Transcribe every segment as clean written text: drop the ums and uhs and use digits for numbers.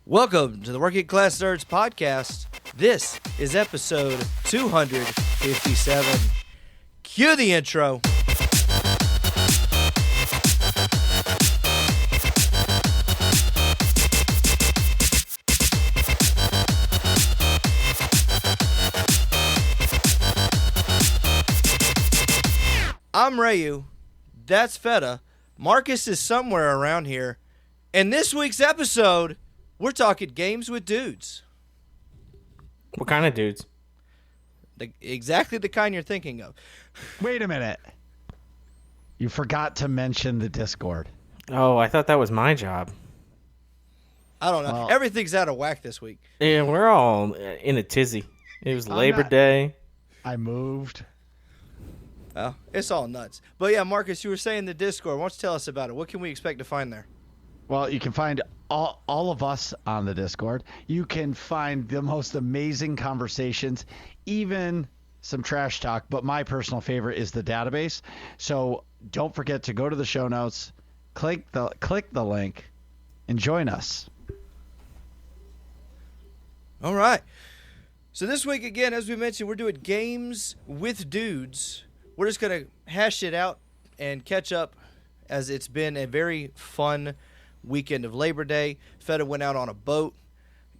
Welcome to the Working Class Nerds podcast. This is episode 257. Cue the intro. I'm Rayu. That's Feta. Marcus is somewhere around here. And this week's episode, we're talking games with dudes. What kind of dudes? Exactly the kind you're thinking of. Wait a minute. You forgot to mention the Discord. Oh, I thought that was my job. I don't know. Well, Everything's out of whack this week. Yeah, we're all in a tizzy. It was Labor Day. I moved. Well, it's all nuts. But yeah, Marcus, you were saying the Discord. Why don't you tell us about it? What can we expect to find there? Well, you can find all of us on the Discord. You can find the most amazing conversations, even some trash talk. But my personal favorite is the database. So don't forget to go to the show notes, click the link, and join us. All right. So this week, again, as we mentioned, we're doing games with dudes. We're just going to hash it out and catch up, as it's been a very fun weekend of Labor Day. Feta went out on a boat.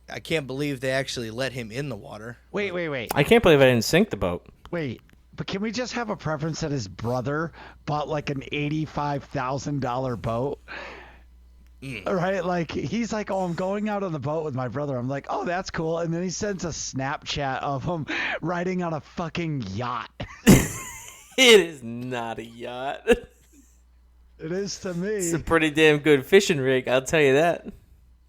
I can't believe they actually let him in the water. Wait. I can't believe I didn't sink the boat. Wait, but can we just have a preference that his brother bought like an $85,000 boat? Right? Like, he's like, oh, I'm going out on the boat with my brother. I'm like, oh, that's cool. And then he sends a Snapchat of him riding on a fucking yacht. It is not a yacht. It is to me. It's a pretty damn good fishing rig, I'll tell you that.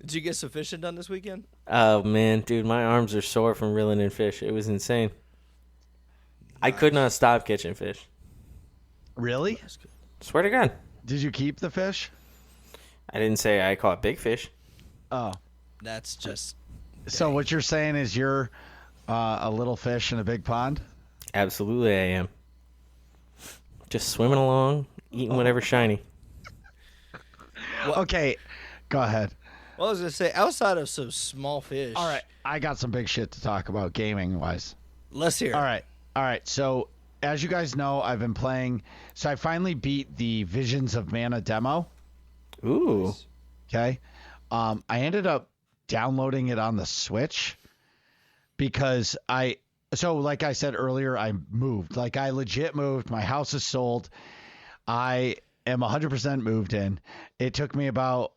Did you get some fishing done this weekend? Oh, man, dude, my arms are sore from reeling in fish. It was insane. I could not stop catching fish. Really? Swear to God. Did you keep the fish? I didn't say I caught big fish. Oh. That's just... So what you're saying is you're a little fish in a big pond? Absolutely I am. Just swimming along, eating whatever's shiny. Okay, go ahead. Well, I was going to say, outside of some small fish... All right, I got some big shit to talk about gaming-wise. Let's hear it. All right. So, as you guys know, I've been playing... So, I finally beat the Visions of Mana demo. Ooh. Okay? I ended up downloading it on the Switch because So, like I said earlier, I moved. Like, I legit moved. My house is sold. I am 100% moved in. It took me about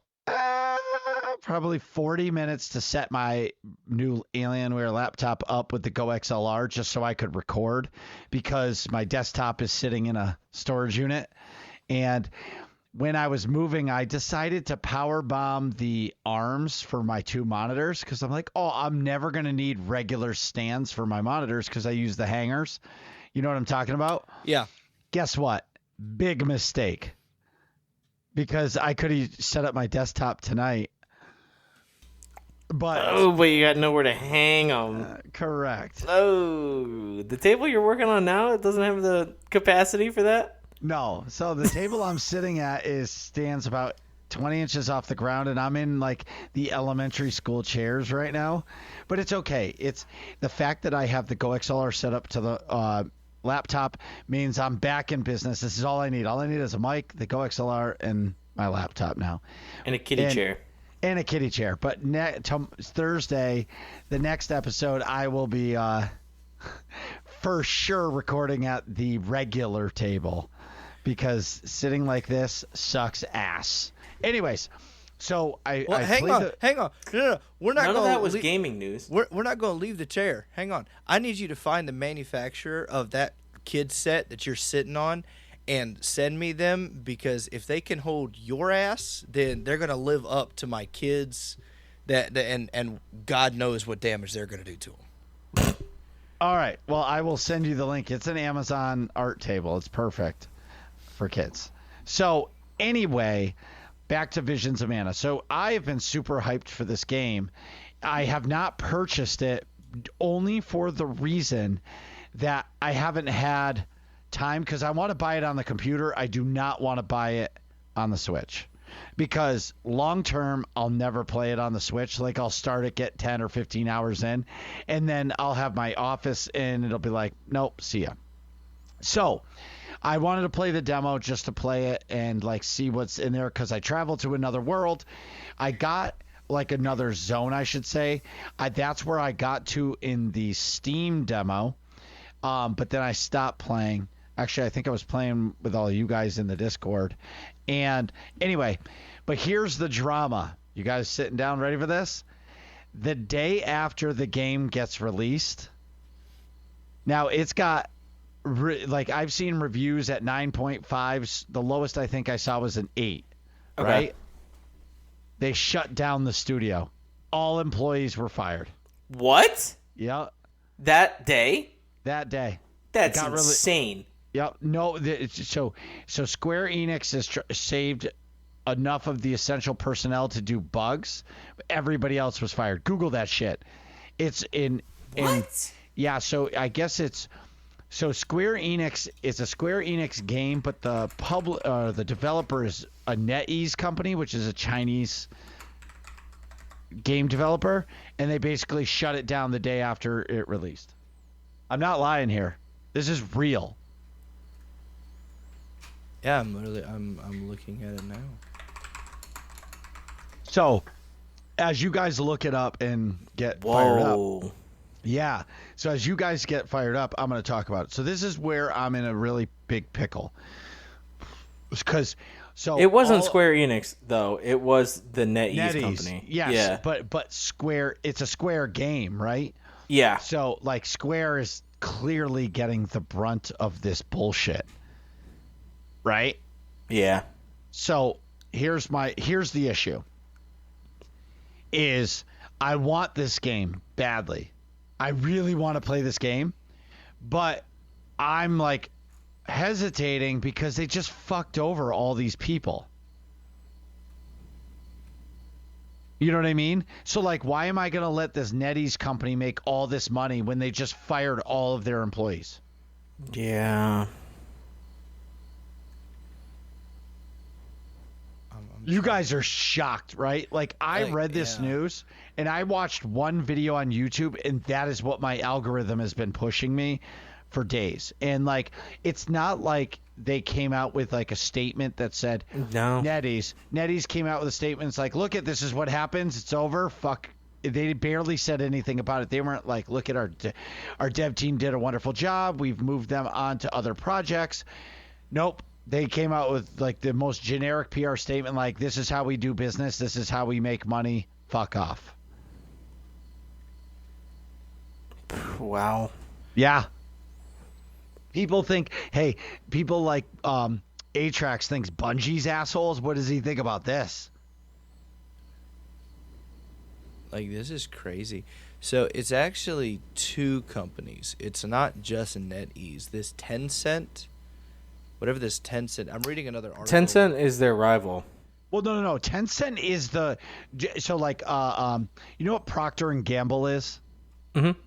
probably 40 minutes to set my new Alienware laptop up with the Go XLR just so I could record because my desktop is sitting in a storage unit. And when I was moving, I decided to power bomb the arms for my two monitors because I'm like, oh, I'm never going to need regular stands for my monitors because I use the hangers. You know what I'm talking about? Yeah. Guess what? Big mistake. Because I could have set up my desktop tonight. But You got nowhere to hang them. Correct. Oh, the table you're working on now, it doesn't have the capacity for that? No. So the table I'm sitting at stands about 20 inches off the ground, and I'm in like the elementary school chairs right now. But it's okay. It's the fact that I have the Go XLR set up to the laptop means I'm back in business. This is all I need. All I need is a mic, the Go XLR, and my laptop now. And a kitty chair. And a kitty chair. But Thursday, the next episode, I will be for sure recording at the regular table because sitting like this sucks ass. Anyways, so hang on. No. We're not None going of that was gaming news. We're not going to leave the chair. Hang on. I need you to find the manufacturer of that kid set that you're sitting on and send me them, because if they can hold your ass, then they're going to live up to my kids and God knows what damage they're going to do to them. All right. Well, I will send you the link. It's an Amazon art table. It's perfect for kids. So anyway, back to Visions of Mana. So I have been super hyped for this game. I have not purchased it only for the reason that I haven't had time because I want to buy it on the computer. I do not want to buy it on the Switch. because long term I'll never play it on the Switch. Like I'll start it, get 10 or 15 hours in, and then I'll have my office and it'll be like, nope, see ya. So I wanted to play the demo just to play it and like see what's in there because I traveled to another world. I got like another zone, I should say. That's where I got to in the Steam demo, but then I stopped playing. Actually, I think I was playing with all you guys in the Discord. And anyway, but here's the drama. You guys sitting down ready for this? The day after the game gets released, now it's got, like I've seen reviews at 9.5s. The lowest I think I saw was an 8, Okay. right? They shut down the studio. All employees were fired. What? Yeah, That day? that day. That's got really- insane. Yep. No. So Square Enix has saved enough of the essential personnel to do bugs. Everybody else was fired. Google that shit. It's in. What? Yeah. So I guess it's. So Square Enix is a Square Enix game, but the developer is a NetEase company, which is a Chinese game developer, and they basically shut it down the day after it released. I'm not lying here. This is real. Yeah, I'm looking at it now. So, as you guys look it up and get fired up, Whoa. yeah. So as you guys get fired up, I'm going to talk about it. So this is where I'm in a really big pickle, because It wasn't Square Enix though. It was the NetEase NetEase, company. yes, Yeah. but Square, it's a Square game, right? Yeah. So like Square is clearly getting the brunt of this bullshit, right? Yeah. So here's the issue. Is I want this game badly. I really want to play this game, but I'm like hesitating because they just fucked over all these people. You know what I mean? So like, why am I going to let this NetEase company make all this money when they just fired all of their employees? Yeah. You guys are shocked, right? Like I read this news and I watched one video on YouTube and that is what my algorithm has been pushing me for days. And like, it's not like they came out with like a statement that said, No. NetEase came out with a statement. It's like, look at, this is what happens. It's over. Fuck. They barely said anything about it. They weren't like, look at our dev team did a wonderful job. We've moved them on to other projects. Nope. They came out with like the most generic PR statement, like, this is how we do business. This is how we make money. Fuck off. Wow. Yeah. People think, hey, people like Atrax thinks Bungie's assholes. What does he think about this? Like, this is crazy. So it's actually two companies. It's not just NetEase. This Tencent, whatever this Tencent, I'm reading another article. Tencent is their rival. Well, no. Tencent is so like, you know what Procter and Gamble is? Mm-hmm.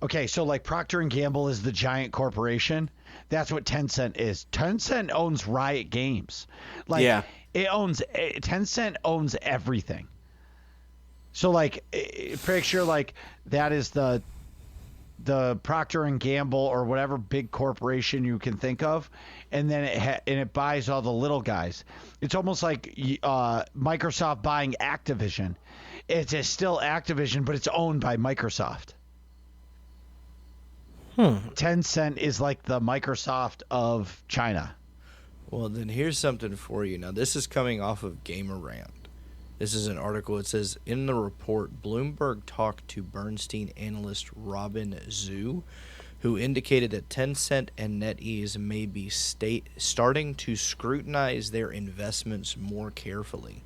Okay, so like Procter and Gamble is the giant corporation. That's what Tencent is. Tencent owns Riot Games. Like, Yeah. Tencent owns everything. So like, picture like that is the Procter and Gamble or whatever big corporation you can think of, and then it buys all the little guys. It's almost like Microsoft buying Activision. It's still Activision, but it's owned by Microsoft. Tencent is like the Microsoft of China. Well, then here's something for you. Now, this is coming off of Gamerant. This is an article. It says, in the report, Bloomberg talked to Bernstein analyst Robin Zhu, who indicated that Tencent and NetEase may be starting to scrutinize their investments more carefully.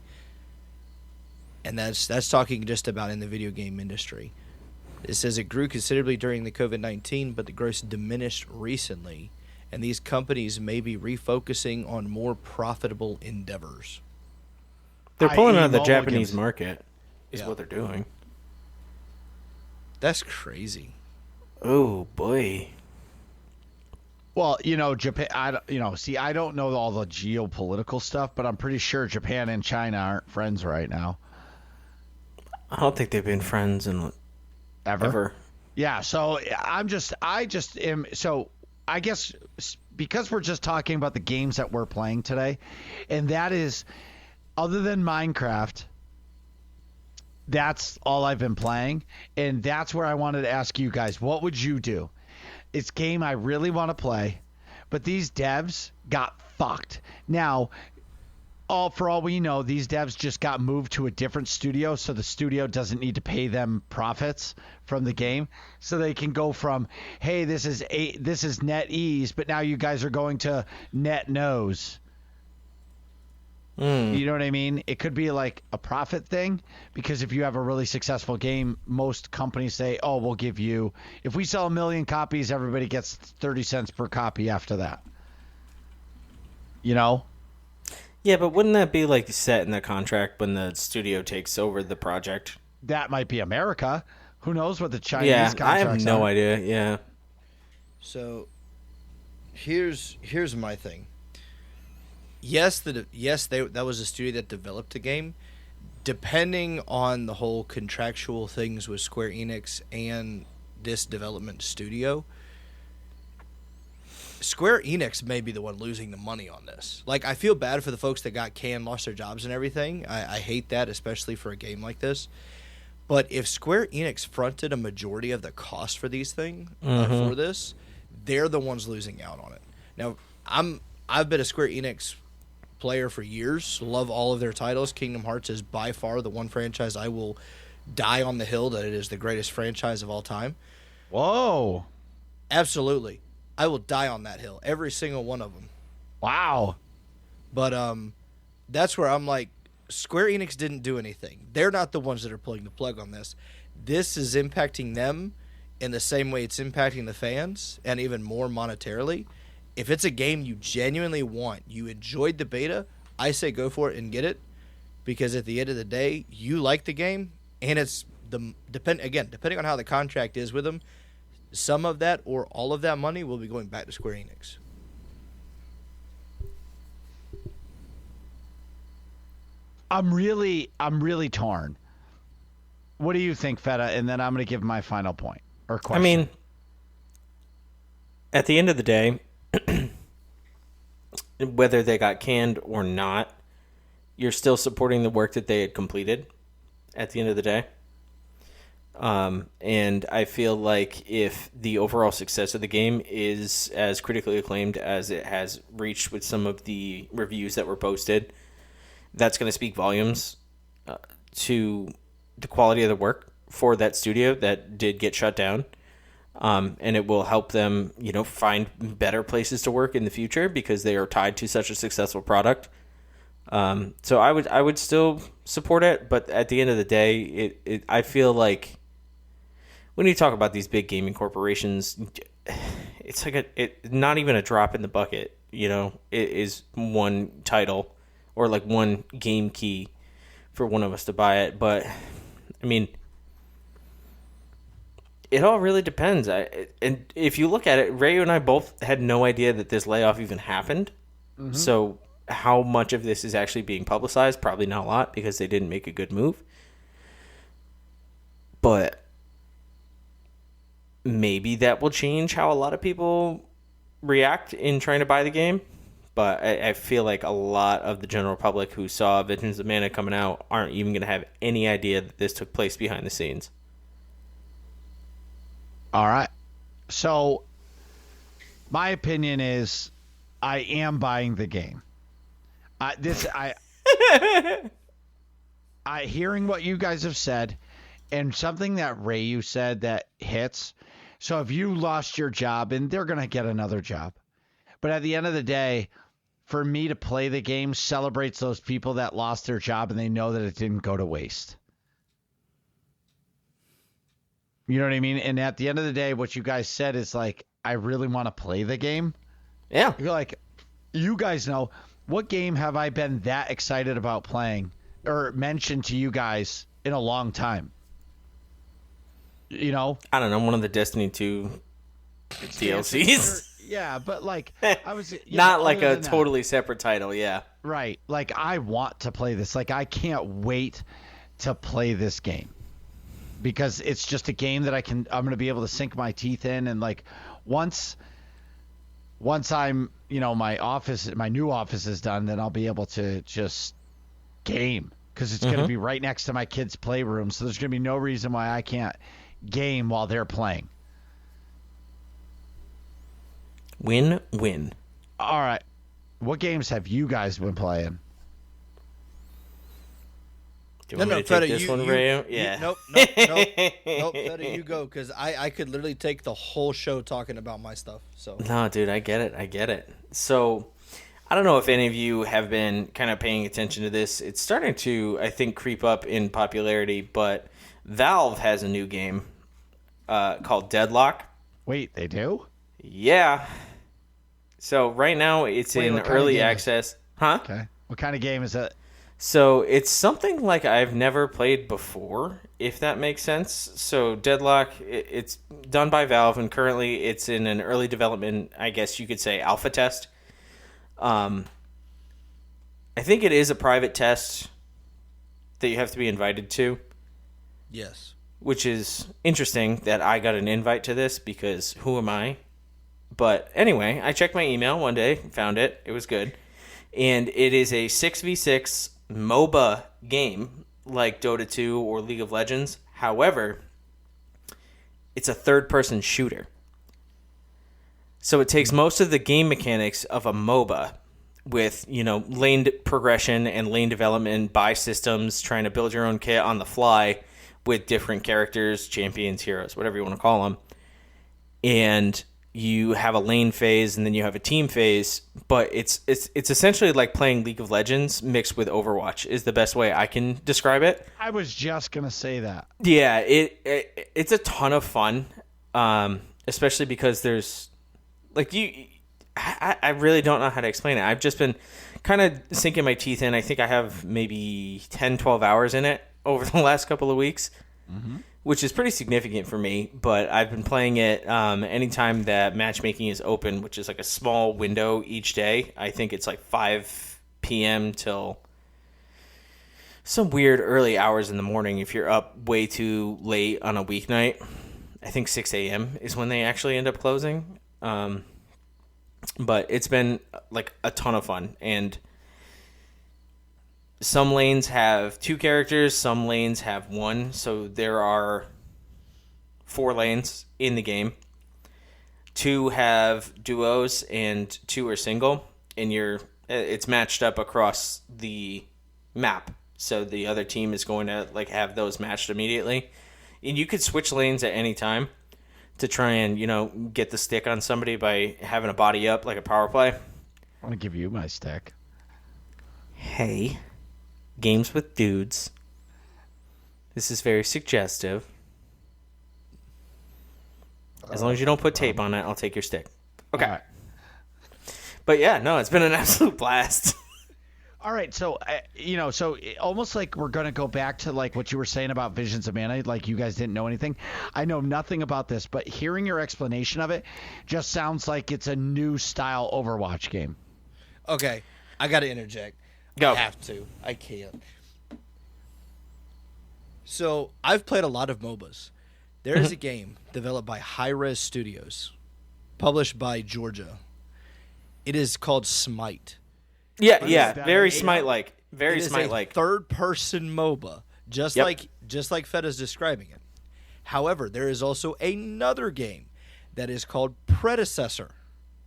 And that's talking just about in the video game industry. It says it grew considerably during the COVID-19, but the growth diminished recently, and these companies may be refocusing on more profitable endeavors. They're pulling out of the mulligans. Japanese market, is Yeah. what they're doing. That's crazy. Oh, boy. Well, Japan. I don't know all the geopolitical stuff, but I'm pretty sure Japan and China aren't friends right now. I don't think they've been friends in ever. Yeah. So I just am. So I guess because we're just talking about the games that we're playing today, and that is, other than Minecraft, that's all I've been playing, and that's where I wanted to ask you guys, what would you do? It's a game I really want to play, but these devs got fucked. Now, for all we know, these devs just got moved to a different studio, so the studio doesn't need to pay them profits from the game, so they can go from, hey, this is NetEase, but now you guys are going to NetNose. You know what I mean? It could be like a profit thing, because if you have a really successful game, most companies say, oh, we'll give you, if we sell 1 million copies, everybody gets 30 cents per copy after that. Yeah, but wouldn't that be like set in the contract when the studio takes over the project? That might be America. Who knows what the Chinese contracts are? I have no idea. Yeah. So here's my thing. Yes, that was a studio that developed the game. Depending on the whole contractual things with Square Enix and this development studio, Square Enix may be the one losing the money on this. Like, I feel bad for the folks that got canned, lost their jobs and everything. I hate that, especially for a game like this. But if Square Enix fronted a majority of the cost for these things, for this, they're the ones losing out on it. Now, I've been a Square Enix player for years, love all of their titles. Kingdom Hearts is by far the one franchise I will die on the hill that it is the greatest franchise of all time. Whoa. Absolutely. I will die on that hill, every single one of them. Wow. But that's where I'm like, Square Enix didn't do anything. They're not the ones that are pulling the plug on this. This is impacting them in the same way it's impacting the fans, and even more monetarily. If it's a game you genuinely want, you enjoyed the beta, I say go for it and get it, because at the end of the day, you like the game, and it's depending on how the contract is with them, some of that or all of that money will be going back to Square Enix. I'm really torn. What do you think, Feta? And then I'm going to give my final point or question. I mean, at the end of the day, whether they got canned or not, you're still supporting the work that they had completed at the end of the day. And I feel like if the overall success of the game is as critically acclaimed as it has reached with some of the reviews that were posted, that's going to speak volumes to the quality of the work for that studio that did get shut down. And it will help them, find better places to work in the future because they are tied to such a successful product. So I would still support it, but at the end of the day, I feel like when you talk about these big gaming corporations, it's like not even a drop in the bucket. It is one title or like one game key for one of us to buy it. But I mean, it all really depends. And if you look at it, Rayo and I both had no idea that this layoff even happened. Mm-hmm. So how much of this is actually being publicized? Probably not a lot because they didn't make a good move. But maybe that will change how a lot of people react in trying to buy the game. But I feel like a lot of the general public who saw Visions of Mana coming out aren't even going to have any idea that this took place behind the scenes. All right. So my opinion is I am buying the game. Hearing what you guys have said and something that Rayu said that hits. So if you lost your job, and they're going to get another job. But at the end of the day, for me to play the game celebrates those people that lost their job and they know that it didn't go to waste. You know what I mean? And at the end of the day, what you guys said is like, I really want to play the game. Yeah. You're like, you guys know, what game have I been that excited about playing or mentioned to you guys in a long time? I don't know, one of the Destiny 2 DLCs. Yeah, but like I was Not like other a than that, totally separate title, yeah. right. Like I want to play this. Like I can't wait to play this game because it's just a game that I'm going to be able to sink my teeth in, and like once I'm, my new office is done, then I'll be able to just game because it's going to be right next to my kids' playroom. So there's going to be no reason why I can't game while they're playing. Win-win. All right. What games have you guys been playing? Do you want me to take this one, Ray? Yeah. Nope. Feta, you go, because I could literally take the whole show talking about my stuff. So. No, dude, I get it. So, I don't know if any of you have been kind of paying attention to this. It's starting to, I think, creep up in popularity, but Valve has a new game called Deadlock. Wait, they do? Yeah. So right now it's in early access. Huh? Okay. What kind of game is it? So it's something like I've never played before, if that makes sense. So Deadlock, it's done by Valve, and currently it's in an early development, I guess you could say, alpha test. I think it is a private test that you have to be invited to. Yes. Which is interesting that I got an invite to this, because who am I? But anyway, I checked my email one day, found it. It was good. And it is a 6v6 MOBA game like Dota 2 or League of Legends. However, it's a third-person shooter. So it takes most of the game mechanics of a MOBA with, lane progression and lane development by systems, trying to build your own kit on the fly with different characters, champions, heroes, whatever you want to call them. And you have a lane phase, and then you have a team phase, but it's essentially like playing League of Legends mixed with Overwatch is the best way I can describe it. I was just gonna say that. Yeah, it's a ton of fun, especially because there's like I really don't know how to explain it. I've just been kind of sinking my teeth in. I think I have maybe 10, 12 hours in it over the last couple of weeks. Mm-hmm. Which is pretty significant for me, but I've been playing it anytime that matchmaking is open, which is like a small window each day. I think it's like 5 p.m. till some weird early hours in the morning if you're up way too late on a weeknight. I think 6 a.m. is when they actually end up closing. But it's been like a ton of fun, and some lanes have 2 characters, some lanes have 1. So there are 4 lanes in the game. 2 have duos and 2 are single, and it's matched up across the map. So the other team is going to like have those matched immediately. And you could switch lanes at any time to try and, get the stick on somebody by having a body up like a power play. I want to give you my stick. Hey. Games with dudes. This is very suggestive. As long as you don't put tape on it, I'll take your stick. Okay. Right. But yeah, no, it's been an absolute blast. All right, so so almost like we're gonna go back to like what you were saying about Visions of Mana, like you guys didn't know anything. I know nothing about this, but hearing your explanation of it just sounds like it's a new style Overwatch game. Okay, I got to interject. Go. I have to. I can't. So I've played a lot of MOBAs. There is a game developed by Hi-Rez Studios, published by Georgia. It is called Smite. Yeah, very Smite-like. Very Smite-like. Third-person MOBA, just like Feta's describing it. However, there is also another game that is called Predecessor.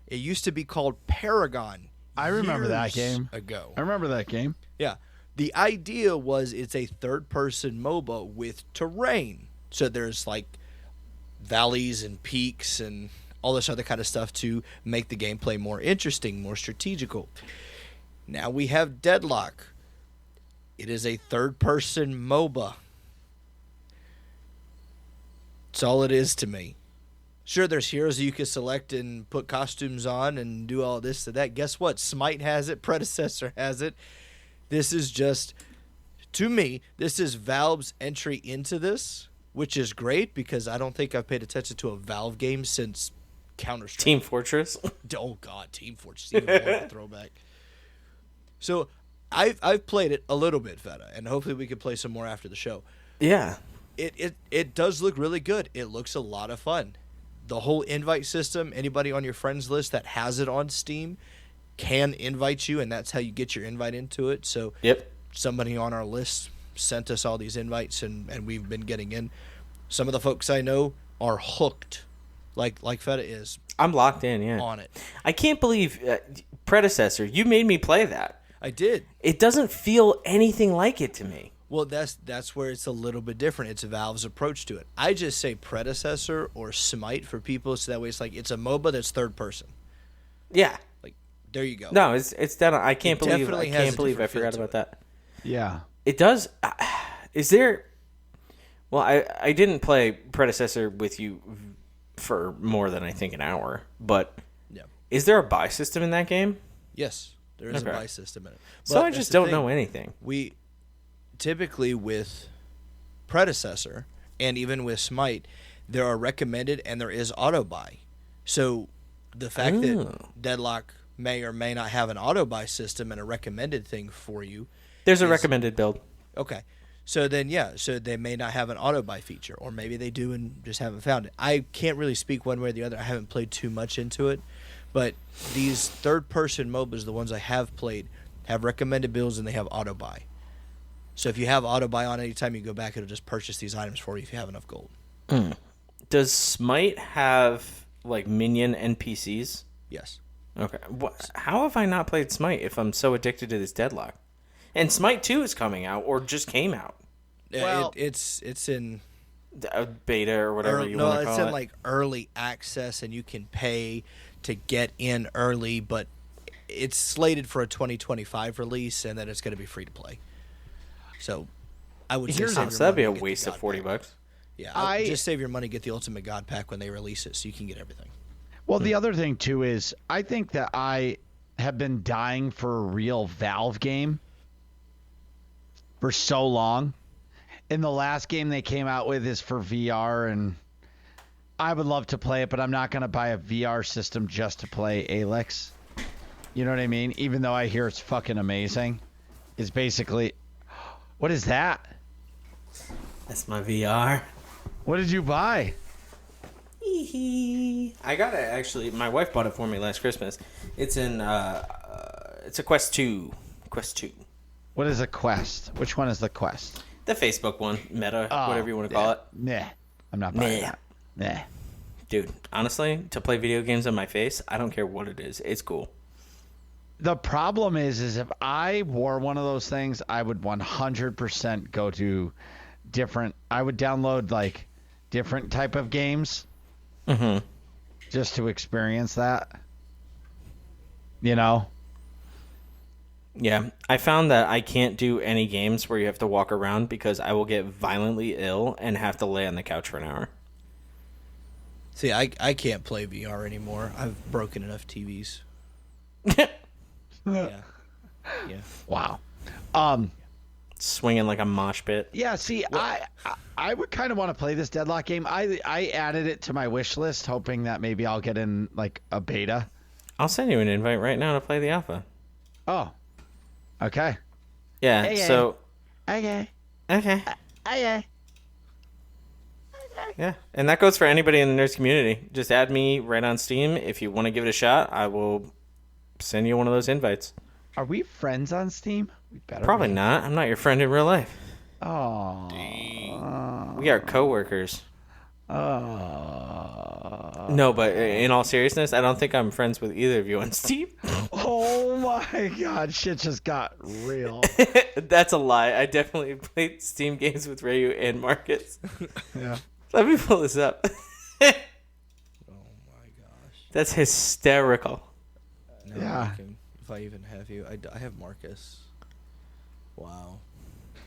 It used to be called Paragon. I remember that game. Ago. I remember that game. Yeah. The idea was it's a third-person MOBA with terrain. So there's like valleys and peaks and all this other kind of stuff to make the gameplay more interesting, more strategical. Now we have Deadlock. It is a third-person MOBA. That's all it is to me. Sure, there's heroes that you can select and put costumes on and do all this to that. Guess what? Smite has it. Predecessor has it. This is just, to me, this is Valve's entry into this, which is great because I don't think I've paid attention to a Valve game since Counter-Strike. Team Fortress. Oh God, Team Fortress, even more of a throwback. So, I've played it a little bit, Feta, and hopefully we can play some more after the show. Yeah. It does look really good. It looks a lot of fun. The whole invite system, anybody on your friends list that has it on Steam can invite you, and that's how you get your invite into it. So, Yep. somebody on our list sent us all these invites, and we've been getting in. Some of the folks I know are hooked, like Feta is. I'm locked in, yeah. On it. I can't believe Predecessor, you made me play that. I did. It doesn't feel anything like it to me. Well, that's where it's a little bit different. It's Valve's approach to it. I just say Predecessor or Smite for people, so that way it's like it's a MOBA that's third person. Yeah. Like, there you go. No, it's done. I can't believe I forgot to about it. that. Yeah. It does. Is there? Well, I didn't play Predecessor with you for more than I think an hour, but Yeah. is there a buy system in that game? Yes, there is Okay. a buy system in it. So I just don't know anything. We typically with Predecessor and even with Smite, there are recommended and there is auto buy. So the fact that Deadlock may or may not have an auto buy system and a recommended thing for you. There's a recommended build. Okay. So then, so they may not have an auto buy feature, or maybe they do and just haven't found it. I can't really speak one way or the other. I haven't played too much into it, but these third-person MOBAs, the ones I have played, have recommended builds and they have auto buy. So if you have auto buy on, anytime you go back, it'll just purchase these items for you if you have enough gold. Does Smite have like minion NPCs? Yes. Okay. How have I not played Smite if I'm so addicted to this Deadlock? And Smite 2 is coming out, or just came out. Well, it's in Beta or whatever you want to call it. No, it's in like early access, and you can pay to get in early, but it's slated for a 2025 release, and then it's going to be free to play. So I would say So that'd be a waste of $40. Yeah, just save your money, get the Ultimate God Pack when they release it, so you can get everything. Well, the other thing too is I think that I have been dying for a real Valve game for so long. And the last game they came out with is for VR, and I would love to play it, but I'm not going to buy a VR system just to play Alex. You know what I mean? Even though I hear it's fucking amazing. It's basically... What is that? That's my VR. What did you buy? I got it, actually. My wife bought it for me last Christmas. It's in... it's a Quest 2. Quest 2. What is a Quest? Which one is the Quest? The Facebook one, Meta, whatever you want to call it. Nah, I'm not buying that. Nah. Dude, honestly, to play video games on my face, I don't care what it is. It's cool. The problem is if I wore one of those things, I would 100% go to different... I would download, like, different type of games. Mm-hmm. Just to experience that. You know? Yeah, I found that I can't do any games where you have to walk around because I will get violently ill and have to lay on the couch for an hour. See, I can't play VR anymore. I've broken enough TVs. Yeah. Wow. Swinging like a mosh pit. Yeah, see, I would kind of want to play this Deadlock game. I added it to my wish list, hoping that maybe I'll get in, like, a beta. I'll send you an invite right now to play the alpha. Oh. Okay. Yeah, Okay. so... Okay. Okay. Okay. Yeah, and that goes for anybody in the nerds community. Just add me right on Steam. If you want to give it a shot, I will send you one of those invites. Are we friends on Steam? We better Probably be. not. I'm not your friend in real life. Oh. We are coworkers. Oh. No, but in all seriousness, I don't think I'm friends with either of you on Steam. Oh my god, shit just got real. That's a lie. I definitely played Steam games with Rayu and Marcus. Yeah. Let me pull this up. Oh my gosh. That's hysterical. No, Yeah. if I even have you, I have Marcus. Wow.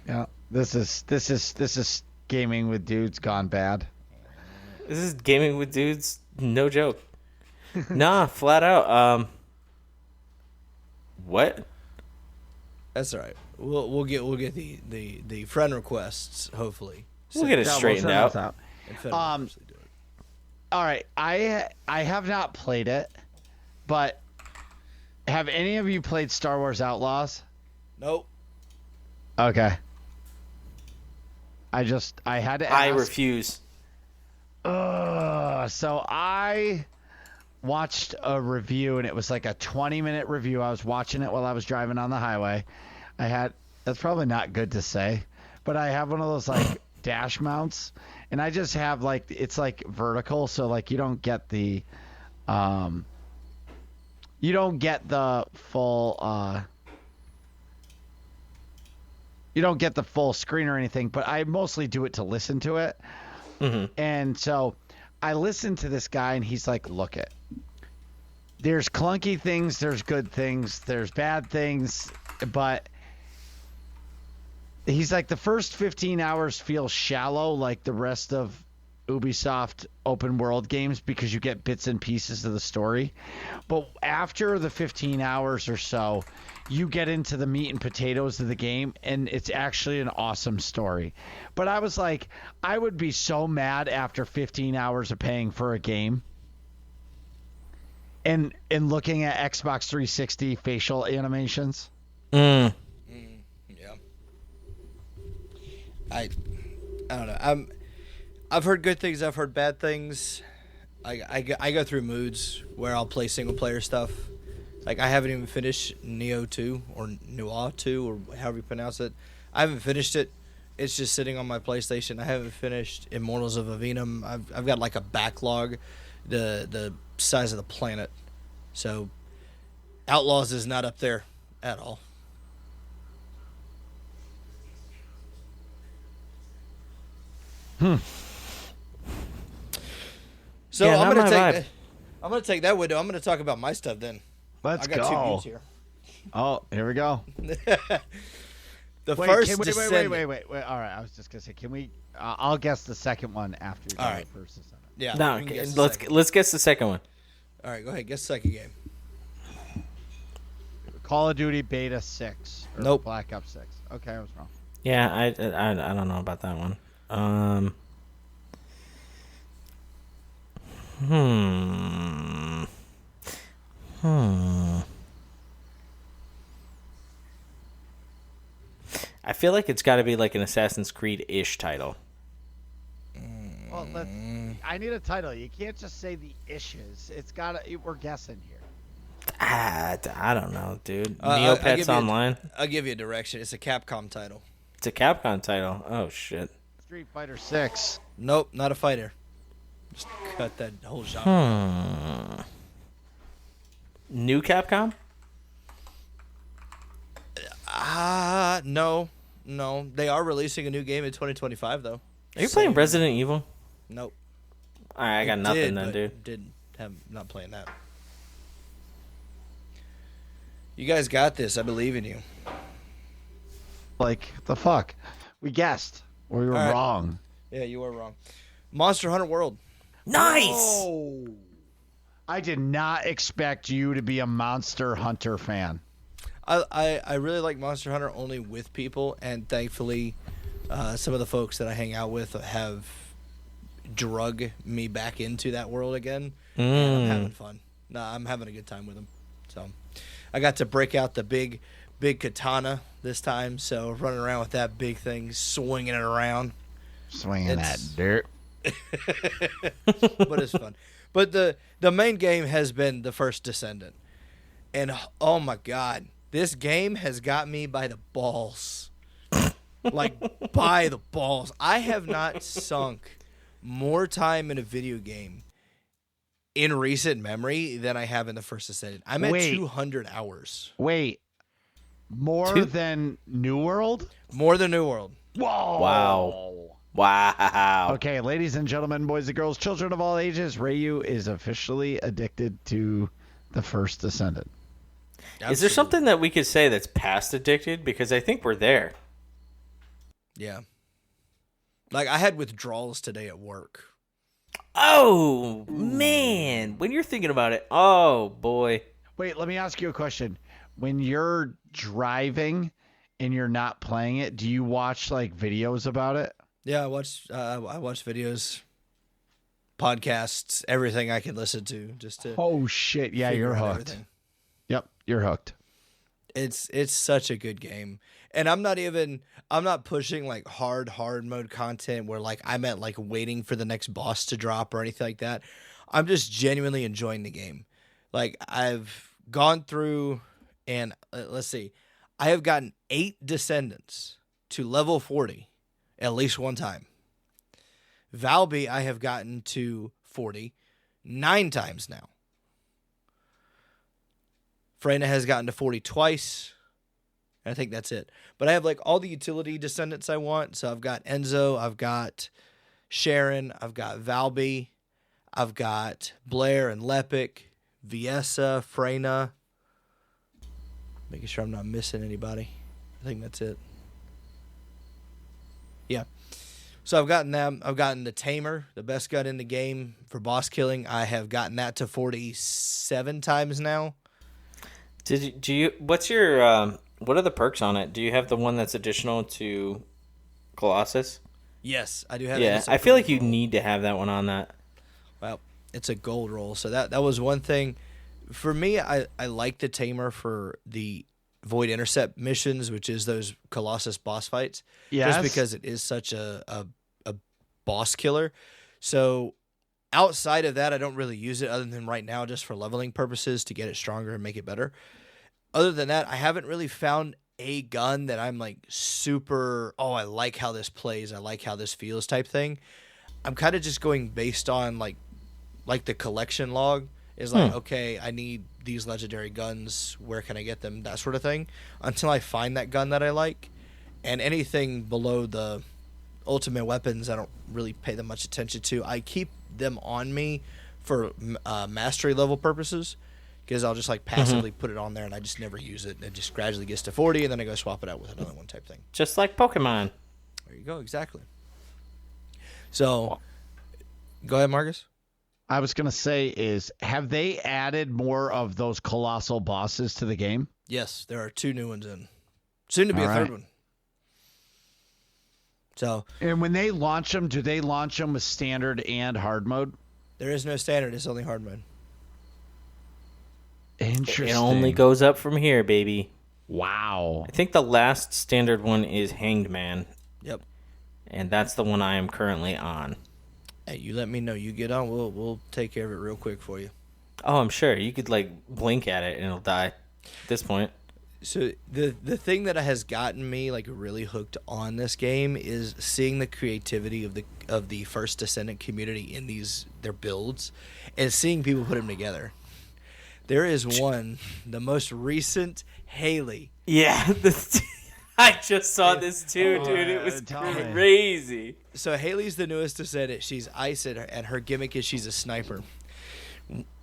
Yeah. This is gaming with dudes gone bad. This is gaming with dudes, no joke. Nah, flat out. What? That's all right. We'll get the friend requests hopefully. We'll get it Yeah, straightened we'll out. send this And Fed will obviously do it. all right. I have not played it, but have any of you played Star Wars Outlaws? Nope. Okay. I had to ask. I refuse. So I watched a review, and it was like a 20-minute review. I was watching it while I was driving on the highway. That's probably not good to say, but I have one of those like dash mounts, and I just have like, it's like vertical, so like you don't get the full you don't get the full screen or anything, but I mostly do it to listen to it. Mm-hmm. And so I listened to this guy, and he's like, look it, there's clunky things, there's good things, there's bad things, but he's like, the first 15 hours feel shallow like the rest of Ubisoft open world games because you get bits and pieces of the story. But after the 15 hours or so, you get into the meat and potatoes of the game, and it's actually an awesome story. But I was like, I would be so mad after 15 hours of paying for a game and looking at Xbox 360 facial animations. Yeah. I don't know. I've heard good things. I've heard bad things. I go through moods where I'll play single player stuff. Like, I haven't even finished Neo 2 or Noir 2 or however you pronounce it. I haven't finished it. It's just sitting on my PlayStation. I haven't finished Immortals of Avenum. I've got like a backlog, the size of the planet. So Outlaws is not up there at all. So Yeah, I'm not gonna my take vibe. I'm gonna take that window. I'm gonna talk about my stuff then. Let's I got go. two views here. Oh, here we go. The Wait, first wait. Descendant. All right, I was just gonna say, can we? I'll guess the second one after you All go right. first. Descendant. Yeah. No, we can okay, guess the second. let's guess the second one. All right, go ahead. Guess the second game. Call of Duty Beta 6. Or Nope. Black Ops 6. Okay, I was wrong. Yeah, I don't know about that one. I feel like it's got to be like an Assassin's Creed-ish title. Well, I need a title. You can't just say the issues. It's got to. We're guessing here. I don't know, dude. I'll give Neopets you Online. I'll give you a direction. It's a Capcom title. It's a Capcom title. Oh shit. Street Fighter 6. Nope, not a fighter. Just cut that whole genre. New Capcom? No. They are releasing a new game in 2025 though. Are you playing Resident Evil? Nope. All right, I got nothing then, dude. Not playing that. You guys got this. I believe in you. Like, the fuck? We guessed. We were All right. wrong. Yeah, you were wrong. Monster Hunter World. Nice. Oh. I did not expect you to be a Monster Hunter fan. I really like Monster Hunter only with people, and thankfully, some of the folks that I hang out with have drug me back into that world again. And I'm having fun. I'm having a good time with them. So, I got to break out the big katana this time. So running around with that big thing, swinging it around. Swinging that dirt. But it's fun. But the main game has been the first Descendant, and oh my god, this game has got me by the balls, like by the balls. I have not sunk more time in a video game in recent memory than I have in the first Descendant. I'm at 200 hours. Wait, more than New World? More than New World. Whoa! Wow. Okay, ladies and gentlemen, boys and girls, children of all ages, Rayu is officially addicted to the first Descendant. Absolutely. Is there something that we could say that's past addicted? Because I think we're there. Yeah. Like, I had withdrawals today at work. Oh, man. When you're thinking about it, oh, boy. Wait, let me ask you a question. When you're driving and you're not playing it, do you watch like videos about it? Yeah, I watch videos podcasts, everything I can listen to just to. Oh shit! Yeah, figure you're out hooked. everything. Yep, you're hooked. It's such a good game. And I'm not pushing like hard mode content where like I'm at like waiting for the next boss to drop or anything like that. I'm just genuinely enjoying the game. Like I've gone through and let's see. I have gotten 8 descendants to level 40 at least one time. Valby I have gotten to 40 9 times now. Freyna has gotten to 40 twice. I think that's it. But I have like all the utility descendants I want. So I've got Enzo, I've got Sharon, I've got Valby, I've got Blair and Lepic, Viessa, Freyna. Making sure I'm not missing anybody. I think that's it. Yeah. So I've gotten them. I've gotten the Tamer, the best gun in the game for boss killing. I have gotten that to 47 times now. What's your what are the perks on it? Do you have the one that's additional to Colossus? Yes, I do have. Yeah, I feel like you need to have that one on that. Well, it's a gold roll, so that was one thing. For me, I like the Tamer for the Void Intercept missions, which is those Colossus boss fights. Yes. Just because it is such a boss killer. So outside of that, I don't really use it other than right now just for leveling purposes to get it stronger and make it better. Other than that, I haven't really found a gun that I'm like super, oh, I like how this plays, I like how this feels type thing. I'm kind of just going based on like the collection log is like, okay, I need these legendary guns, where can I get them, that sort of thing, until I find that gun that I like. And anything below the ultimate weapons, I don't really pay that much attention to. I keep them on me for mastery level purposes, because I'll just like passively put it on there and I just never use it, and it just gradually gets to 40 and then I go swap it out with another one type thing. Just like Pokemon. There you go, exactly. So go ahead, Marcus. I was gonna say have they added more of those colossal bosses to the game? Yes, there are 2 new ones in. Soon to be a third one. So, and when they launch them, do they launch them with standard and hard mode? There is no standard, it's only hard mode. Interesting. It only goes up from here, baby. Wow. I think the last standard one is Hanged Man. Yep. And that's the one I am currently on. Hey, you let me know. You get on, we'll take care of it real quick for you. Oh, I'm sure. You could like blink at it and it'll die at this point. So the thing that has gotten me like really hooked on this game is seeing the creativity of the First Descendant community in their builds, and seeing people put them together. There is one, the most recent Haley. Yeah, I just saw this too, dude. It was crazy. So Haley's the newest Descendant. She's ice, and her gimmick is she's a sniper.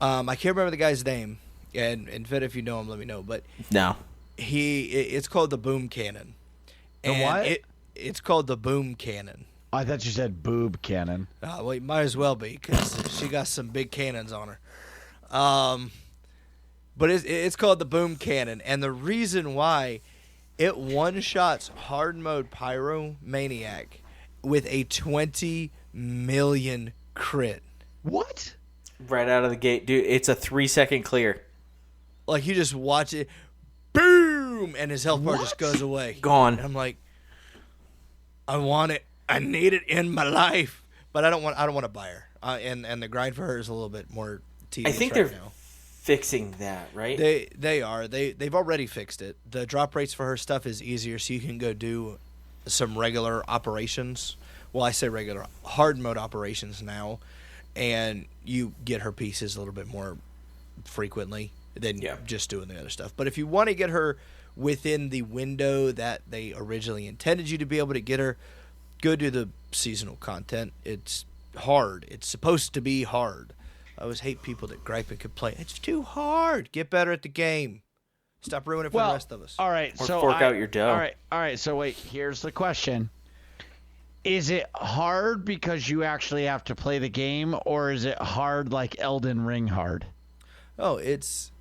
I can't remember the guy's name, and if you know him, let me know. But no. It's called the boom cannon. And what? It's called the boom cannon. I thought you said boob cannon. Well, it might as well be, because she got some big cannons on her. But it's called the boom cannon, and the reason why, it one-shots hard mode Pyro Maniac with a 20 million crit. What? Right out of the gate, dude. It's a 3-second clear. Like, you just watch it. Boom! And his health bar just goes away. Gone. And I'm like, I want it. I need it in my life. But I don't want to buy her. And the grind for her is a little bit more tedious. I think right they're now. fixing that, right? They are. They've already fixed it. The drop rates for her stuff is easier, so you can go do some regular operations. Well, I say regular, hard mode operations now, and you get her pieces a little bit more frequently than just doing the other stuff. But if you want to get her within the window that they originally intended you to be able to get her, go do the seasonal content. It's hard. It's supposed to be hard. I always hate people that gripe and complain. It's too hard. Get better at the game. Stop ruining it for the rest of us. All right, Or so fork out your dough. All right. So wait, here's the question: is it hard because you actually have to play the game, or is it hard like Elden Ring hard? Oh, it's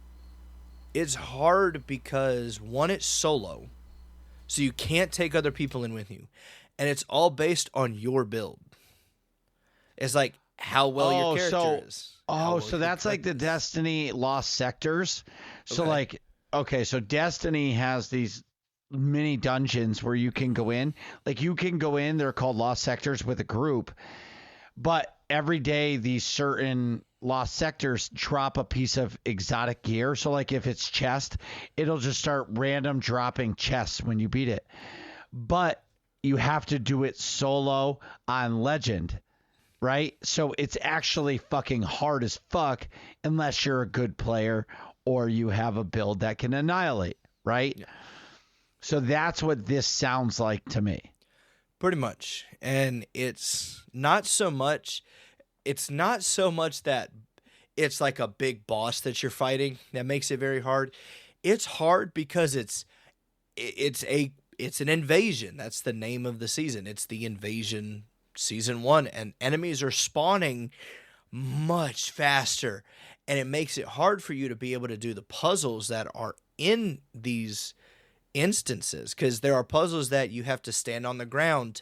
hard because, one, it's solo, so you can't take other people in with you, and it's all based on your build. It's like how well your character is. So that's like the Destiny Lost Sectors. So Okay. so Destiny has these mini dungeons where you can go in. Like you can go in, they're called Lost Sectors with a group. But every day these certain Lost Sectors drop a piece of exotic gear. So like if it's chest, it'll just start random dropping chests when you beat it. But you have to do it solo on Legend. Right? So it's actually fucking hard as fuck unless you're a good player or you have a build that can annihilate, right? Yeah. So that's what this sounds like to me. Pretty much. And it's not so much that it's like a big boss that you're fighting that makes it very hard. It's hard because it's an invasion. That's the name of the season. It's the invasion season 1, and enemies are spawning much faster, and it makes it hard for you to be able to do the puzzles that are in these instances, because there are puzzles that you have to stand on the ground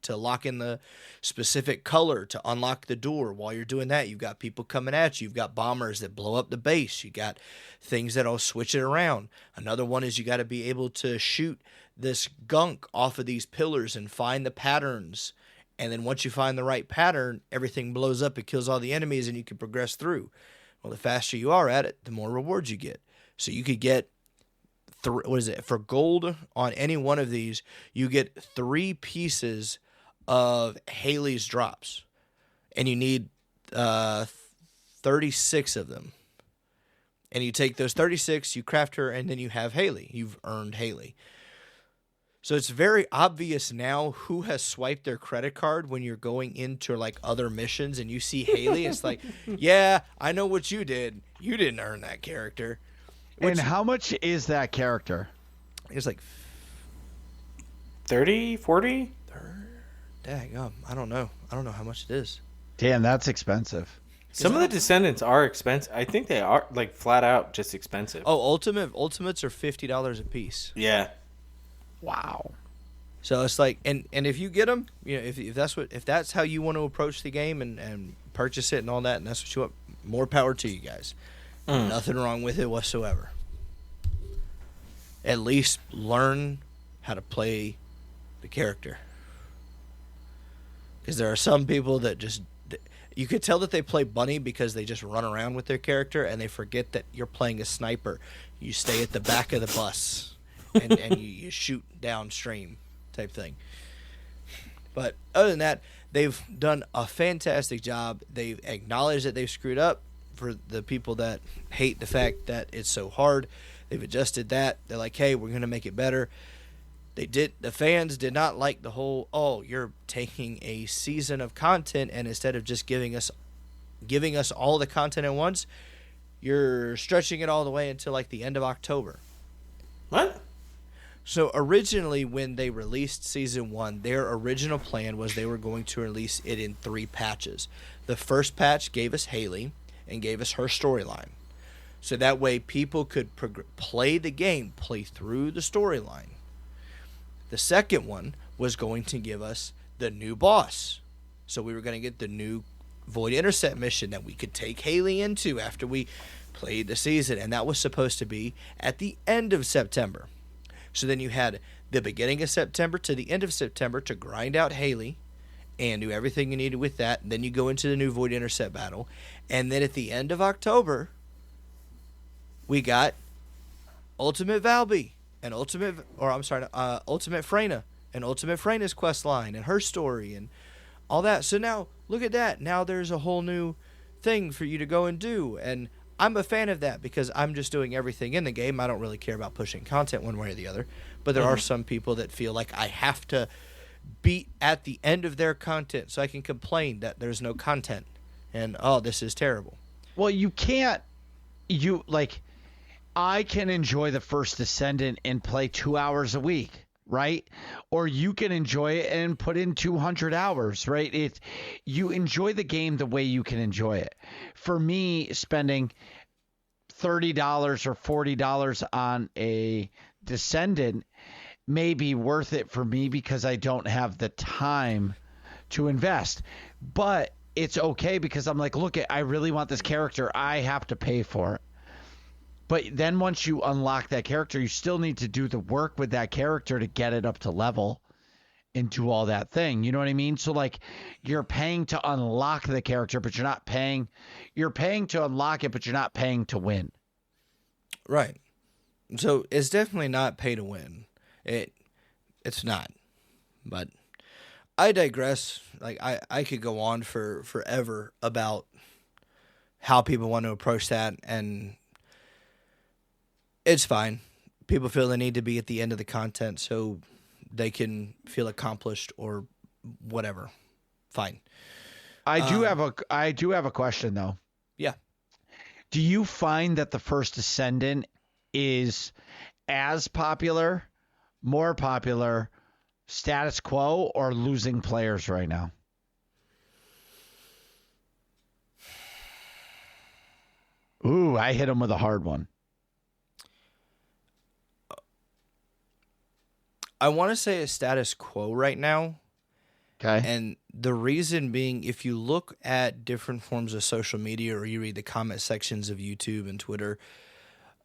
to lock in the specific color to unlock the door. While you're doing that, you've got people coming at you. You've got bombers that blow up the base. You got things that'll switch it around. Another one is you got to be able to shoot this gunk off of these pillars and find the patterns. And then once you find the right pattern, everything blows up, it kills all the enemies, and you can progress through. Well, the faster you are at it, the more rewards you get. So you could get, for gold on any one of these, you get 3 pieces of Haley's drops. And you need 36 of them. And you take those 36, you craft her, and then you have Haley. You've earned Haley. So it's very obvious now who has swiped their credit card when you're going into like other missions and you see Haley. It's like, yeah, I know what you did. You didn't earn that character. And how much is that character? It's like 30, 40? Dang, I don't know. I don't know how much it is. Damn, that's expensive. Some of the Descendants are expensive. I think they are like flat out just expensive. Oh, Ultimates are $50 a piece. Yeah. Wow. So it's like, and if you get them, you know, if that's how you want to approach the game and purchase it and all that, and that's what you want, more power to you guys. Nothing wrong with it whatsoever. At least learn how to play the character. Because there are some people that just, you could tell that they play bunny because they just run around with their character and they forget that you're playing a sniper. You stay at the back of the bus. and you shoot downstream type thing. But other than that, they've done a fantastic job. They've acknowledged that they've screwed up. For the people that hate the fact that it's so hard, they've adjusted that. They're like, hey, we're going to make it better. The fans did not like the whole, oh, you're taking a season of content and instead of just giving us all the content at once, you're stretching it all the way until like the end of October. What? So originally when they released Season 1, their original plan was they were going to release it in 3 patches. The first patch gave us Haley and gave us her storyline. So that way people could play the game, play through the storyline. The second one was going to give us the new boss. So we were going to get the new Void Intercept mission that we could take Haley into after we played the season. And that was supposed to be at the end of September. So then you had the beginning of September to the end of September to grind out Haley and do everything you needed with that. And then you go into the new Void Intercept battle. And then at the end of October, we got Ultimate Valby and Ultimate Freyna and Ultimate Freyna's quest line and her story and all that. So now, look at that. Now there's a whole new thing for you to go and do. And I'm a fan of that because I'm just doing everything in the game. I don't really care about pushing content one way or the other. But there are some people that feel like I have to be at the end of their content so I can complain that there's no content. And, oh, this is terrible. Well, you can't. I can enjoy the first Descendant and play 2 hours a week, right? Or you can enjoy it and put in 200 hours, right? You enjoy the game the way you can enjoy it. For me, spending $30 or $40 on a Descendant may be worth it for me because I don't have the time to invest. But it's okay because I'm like, look, I really want this character. I have to pay for it. But then once you unlock that character, you still need to do the work with that character to get it up to level and do all that thing. You know what I mean? So like you're paying to unlock the character, but you're paying to unlock it, but you're not paying to win. Right. So it's definitely not pay to win. It's not. But I digress. Like I could go on for forever about how people want to approach that, and it's fine. People feel the need to be at the end of the content so they can feel accomplished or whatever. Fine. I do have a question though. Yeah. Do you find that the first Descendant is as popular, more popular, status quo, or losing players right now? Ooh, I hit him with a hard one. I want to say a status quo right now. Okay. And the reason being, if you look at different forms of social media or you read the comment sections of YouTube and Twitter,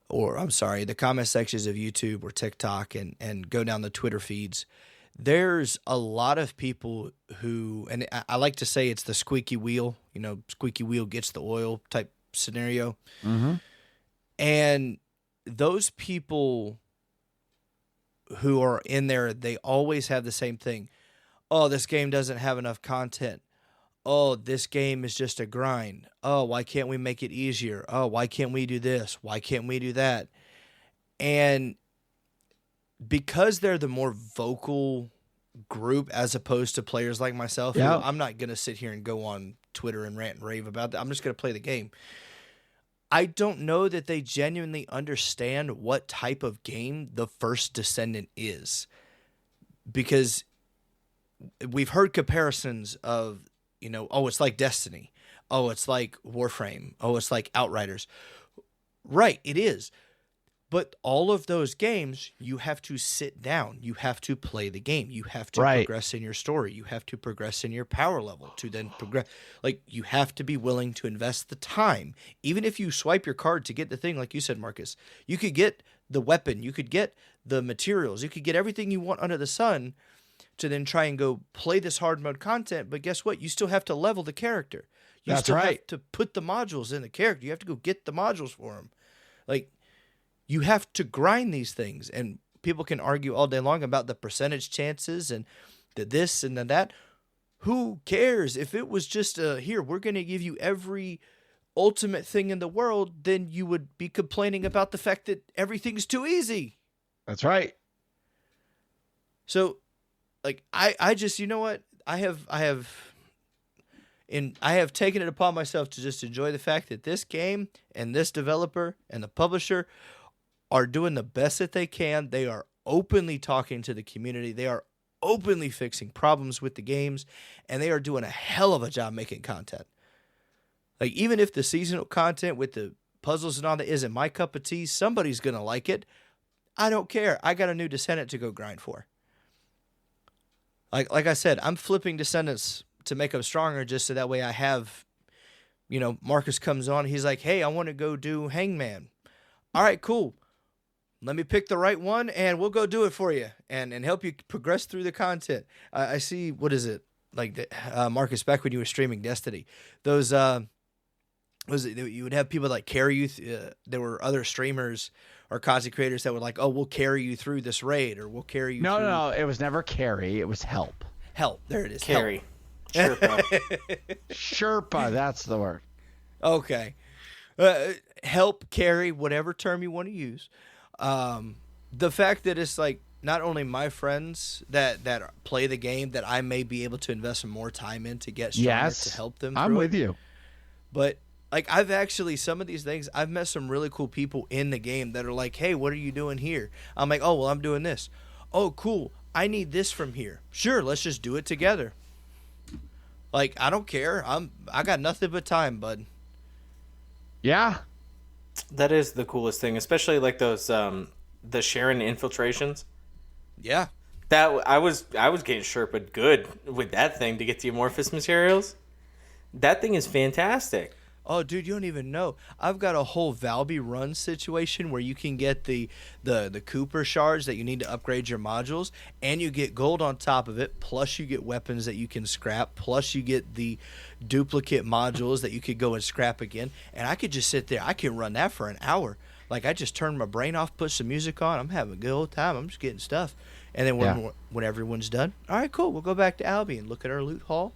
the comment sections of YouTube or TikTok and go down the Twitter feeds, there's a lot of people who, and I like to say it's the squeaky wheel, squeaky wheel gets the oil type scenario. Mm-hmm. And those people who are in there, they always have the same thing. Oh, this game doesn't have enough content. Oh, this game is just a grind. Oh, why can't we make it easier? Oh, why can't we do this? Why can't we do that? And because they're the more vocal group as opposed to players like myself, yeah. I'm not going to sit here and go on Twitter and rant and rave about that. I'm just going to play the game. I don't know that they genuinely understand what type of game the first Descendant is, because we've heard comparisons of, oh, it's like Destiny. Oh, it's like Warframe. Oh, it's like Outriders. Right, it is. But all of those games, you have to sit down. You have to play the game. You have to progress in your story. You have to progress in your power level to then progress. Like, you have to be willing to invest the time. Even if you swipe your card to get the thing, like you said, Marcus, you could get the weapon. You could get the materials. You could get everything you want under the sun to then try and go play this hard mode content. But guess what? You still have to level the character. You still have to put the modules in the character. You have to go get the modules for them. Like, you have to grind these things, and people can argue all day long about the percentage chances and the this and the that. Who cares? If it was just here, we're going to give you every ultimate thing in the world, then you would be complaining about the fact that everything's too easy. That's right. So, like, I just, you know what? I have taken it upon myself to just enjoy the fact that this game and this developer and the publisher are doing the best that they can. They are openly talking to the community. They are openly fixing problems with the games, and they are doing a hell of a job making content. Like, even if the seasonal content with the puzzles and all that isn't my cup of tea, somebody's going to like it. I don't care. I got a new Descendant to go grind for. Like I said, I'm flipping Descendants to make them stronger just so that way I have, Marcus comes on. He's like, hey, I want to go do Hangman. All right, cool. Let me pick the right one, and we'll go do it for you and help you progress through the content. I see, what is it? Like, Marcus, back when you were streaming Destiny, those, you would have people like carry you. There were other streamers or content creators that were like, oh, we'll carry you through this raid, or we'll carry you through. No, it was never carry. It was help. Help. There it is. Carry. Help. Sherpa. Sherpa, that's the word. Okay. Help, carry, whatever term you want to use. The fact that it's like not only my friends that play the game that I may be able to invest some more time in to get stronger to help them. I'm with you. But like, I've actually, some of these things, I've met some really cool people in the game that are like, hey, what are you doing here? I'm like, oh, well, I'm doing this. Oh, cool. I need this from here. Sure, let's just do it together. Like, I don't care. I got nothing but time, bud. Yeah. That is the coolest thing, especially like those the Sharon infiltrations. Yeah. That I was getting Sherpa good with that thing to get the amorphous materials. That thing is fantastic. Oh, dude, you don't even know. I've got a whole Valby run situation where you can get the Cooper shards that you need to upgrade your modules, and you get gold on top of it, plus you get weapons that you can scrap, plus you get the duplicate modules that you could go and scrap again. And I could just sit there. I can run that for an hour. Like, I just turn my brain off, put some music on. I'm having a good old time. I'm just getting stuff. And then when everyone's done, all right, cool. We'll go back to Albion, look at our loot haul,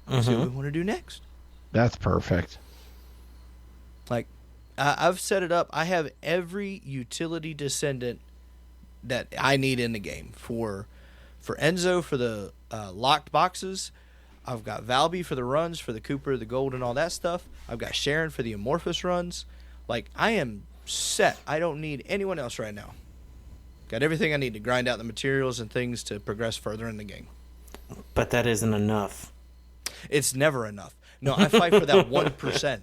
see what we want to do next. That's perfect. Like, I've set it up. I have every utility descendant that I need in the game. For Enzo, for the locked boxes. I've got Valby for the runs, for the Cooper, the gold, and all that stuff. I've got Sharon for the amorphous runs. Like, I am set. I don't need anyone else right now. Got everything I need to grind out the materials and things to progress further in the game. But that isn't enough. It's never enough. No, I fight for that 1%.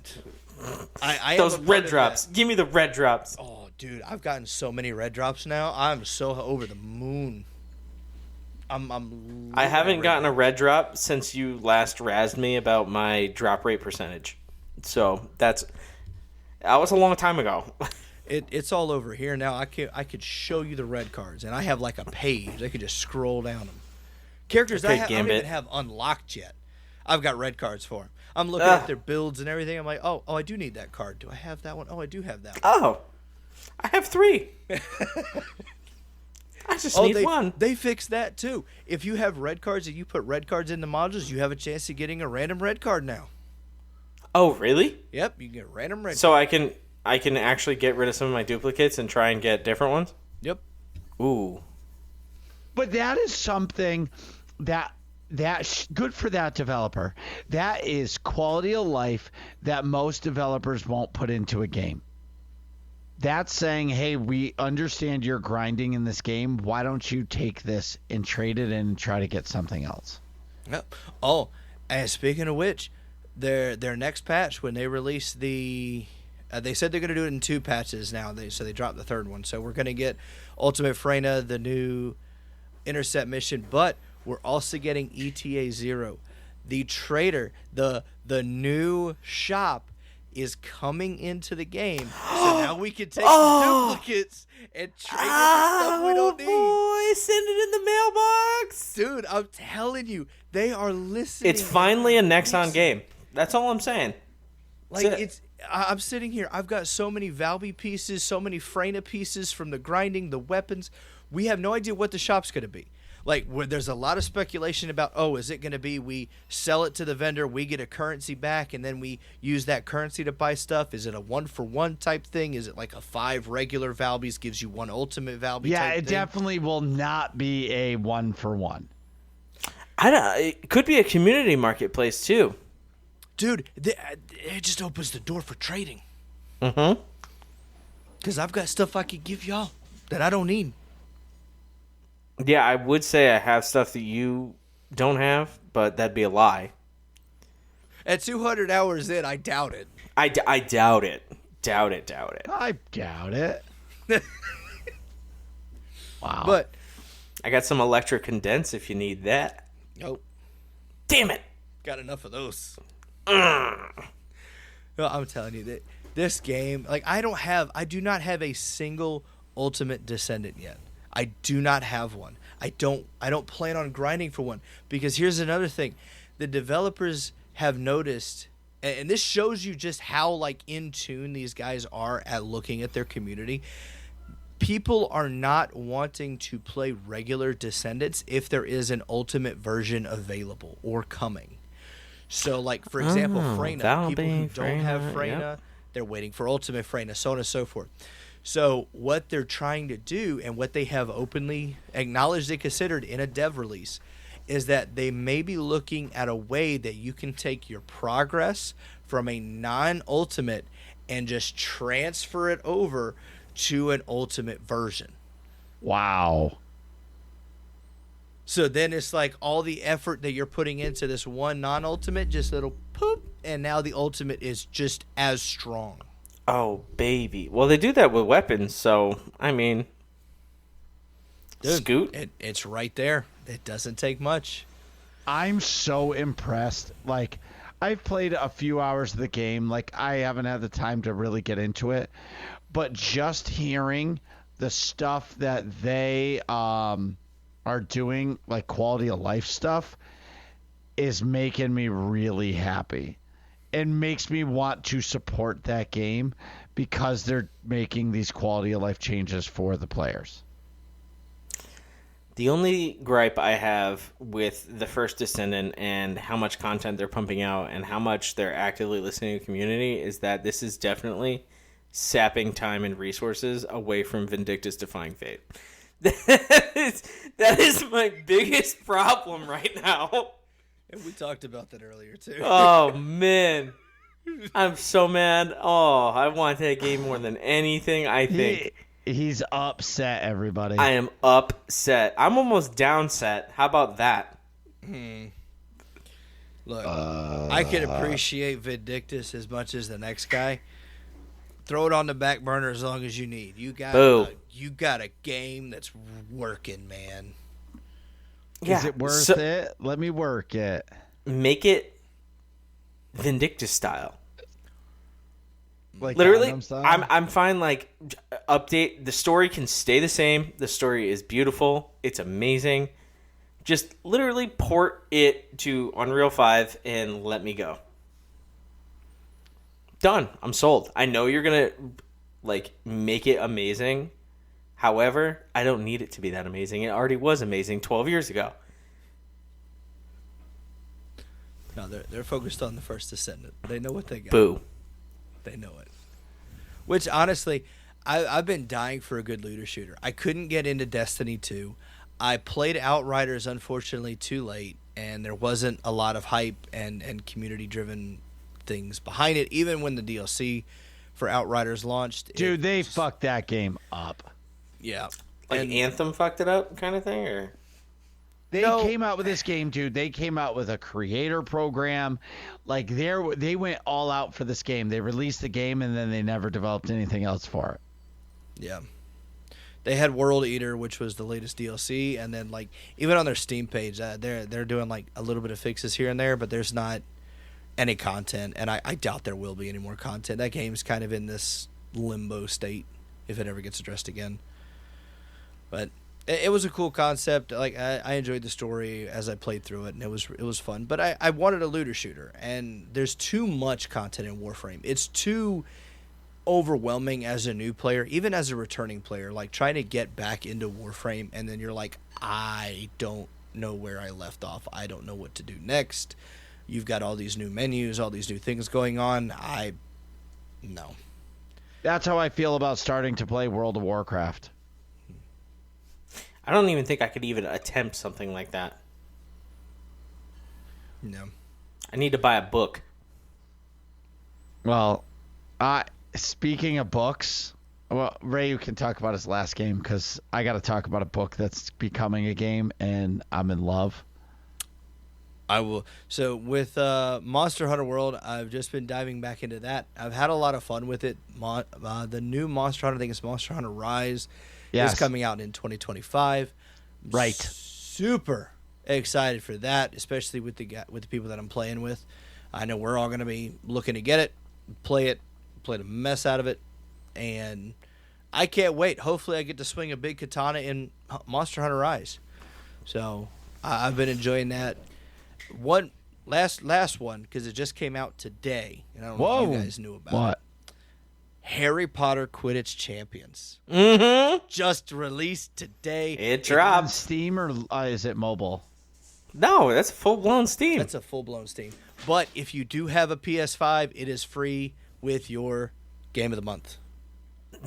I Those red drops. Give me the red drops. Oh, dude, I've gotten so many red drops now. I'm so over the moon. I haven't gotten a red drop since you last razzed me about my drop rate percentage. So that was a long time ago. It's all over here now. I could show you the red cards, and I have like a page. I could just scroll down them. Characters I don't even have unlocked yet. I've got red cards for them. I'm looking at their builds and everything. I'm like, oh, I do need that card. Do I have that one? Oh, I do have that one. Oh, I have 3. I just need one. They fixed that too. If you have red cards and you put red cards in the modules, you have a chance of getting a random red card now. Oh, really? Yep, you can get a random red card. So I can actually get rid of some of my duplicates and try and get different ones? Yep. Ooh. But that is something that's good for that developer. That is quality of life that most developers won't put into a game. That's saying, hey, we understand you're grinding in this game. Why don't you take this and trade it in and try to get something else? Yep. Oh, and speaking of which, their next patch, when they release the... they said they're going to do it in 2 patches now. So they dropped the 3rd one. So we're going to get Ultimate Freyna, the new Intercept mission, but we're also getting ETA 0. The trader, the new shop is coming into the game. So now we can take the duplicates and trade in the stuff we don't need. Boy, send it in the mailbox. Dude, I'm telling you, they are listening. It's finally a Nexon game. That's all I'm saying. Like, I'm sitting here. I've got so many Valby pieces, so many Freyna pieces from the grinding, the weapons. We have no idea what the shop's going to be. Like, where there's a lot of speculation about, is it going to be we sell it to the vendor, we get a currency back, and then we use that currency to buy stuff? Is it a 1-for-1 type thing? Is it like a 5 regular Valbys gives you 1 ultimate Valby Yeah, type it thing? definitely will not be a 1-for-1. It could be a community marketplace, too. Dude, it just opens the door for trading. Mm-hmm. Because I've got stuff I could give y'all that I don't need. Yeah, I would say I have stuff that you don't have, but that'd be a lie. At 200 hours in, I doubt it. I doubt it. Doubt it. I doubt it. Wow. But I got some electric condense if you need that. Nope. Damn it. Got enough of those. No, I'm telling you that this game, like, I do not have a single ultimate descendant yet. I do not have one. I don't plan on grinding for one, because here's another thing. The developers have noticed, and this shows you just how, like, in tune these guys are at looking at their community. People are not wanting to play regular descendants if there is an ultimate version available or coming. So, like, for example, Freyna, people who don't have Freyna, they're waiting for ultimate Freyna, so on and so forth. So what they're trying to do, and what they have openly acknowledged they considered in a dev release, is that they may be looking at a way that you can take your progress from a non-ultimate and just transfer it over to an ultimate version. Wow. So then it's like all the effort that you're putting into this one non-ultimate, just little poop, and now the ultimate is just as strong. Oh, baby. Well, they do that with weapons, so, I mean... Dude, Scoot? It's right there. It doesn't take much. I'm so impressed. Like, I've played a few hours of the game. Like, I haven't had the time to really get into it, but just hearing the stuff that they are doing, like quality of life stuff, is making me really happy. It makes me want to support that game because they're making these quality of life changes for the players. The only gripe I have with the First Descendant and how much content they're pumping out and how much they're actively listening to the community is that this is definitely sapping time and resources away from Vindictus Defying Fate. That is my biggest problem right now. And we talked about that earlier, too. Oh, man. I'm so mad. Oh, I want that game more than anything, I think. He's upset, everybody. I am upset. I'm almost downset. How about that? Look, I can appreciate Vindictus as much as the next guy. Throw it on the back burner as long as you need. You got a game that's working, man. Yeah, is it worth it? Let me work it. Make it Vindictus style. Like literally, style? I'm fine. Like, update the story can stay the same. The story is beautiful. It's amazing. Just literally port it to Unreal 5 and let me go. Done. I'm sold. I know you're gonna make it amazing. However, I don't need it to be that amazing. It already was amazing 12 years ago. No, they're focused on the First Descendant. They know what they got. Boo. They know it. Which, honestly, I've been dying for a good looter shooter. I couldn't get into Destiny 2. I played Outriders, unfortunately, too late, and there wasn't a lot of hype and community-driven things behind it, even when the DLC for Outriders launched. Dude, they fucked that game up. Yeah. Like Anthem fucked it up kind of thing? Or They came out with this game, dude. They came out with a creator program. Like, they went all out for this game. They released the game, and then they never developed anything else for it. Yeah. They had World Eater, which was the latest DLC, and then, like, even on their Steam page, they're doing, like, a little bit of fixes here and there, but there's not any content, and I doubt there will be any more content. That game's kind of in this limbo state if it ever gets addressed again. But it was a cool concept. Like, I enjoyed the story as I played through it, and it was fun. But I wanted a looter shooter, and there's too much content in Warframe. It's too overwhelming as a new player, even as a returning player. Like, trying to get back into Warframe, and then you're like, I don't know where I left off. I don't know what to do next. You've got all these new menus, all these new things going on. No. That's how I feel about starting to play World of Warcraft. I don't even think I could even attempt something like that. No. I need to buy a book. Well, speaking of books, well, Ray, you can talk about his last game because I got to talk about a book that's becoming a game, and I'm in love. I will. So with Monster Hunter World, I've just been diving back into that. I've had a lot of fun with it. The new Monster Hunter, I think it's Monster Hunter Rise, is coming out in 2025. Right. Super excited for that, especially with the people that I'm playing with. I know we're all going to be looking to get it, play the mess out of it, and I can't wait. Hopefully I get to swing a big katana in Monster Hunter Rise. So I've been enjoying that. One last one, because it just came out today, and I don't know if you guys knew about it. Harry Potter Quidditch Champions. Mm-hmm. Just released today. It dropped. On Steam, or is it mobile? No, that's full-blown Steam. That's a full-blown Steam. But if you do have a PS5, it is free with your Game of the Month.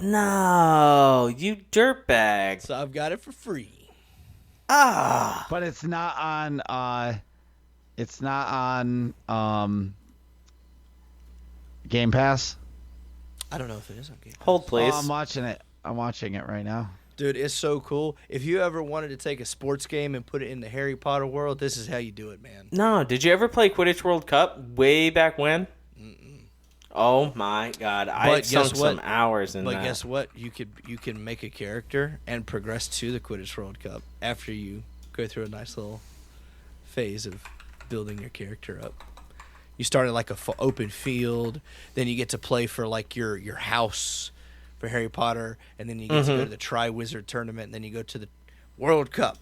No, you dirtbag. So I've got it for free. But it's not on Game Pass. I don't know if it is on Game Pass. Hold, please. I'm watching it. I'm watching it right now. Dude, it's so cool. If you ever wanted to take a sports game and put it in the Harry Potter world, this is how you do it, man. No, did you ever play Quidditch World Cup way back when? Mm-mm. Oh my God, I sunk some hours in that. But guess what? You can make a character and progress to the Quidditch World Cup after you go through a nice little phase of building your character up. You start at like a open field, then you get to play for like your house for Harry Potter, and then you get to go to the Triwizard Tournament, and then you go to the World Cup.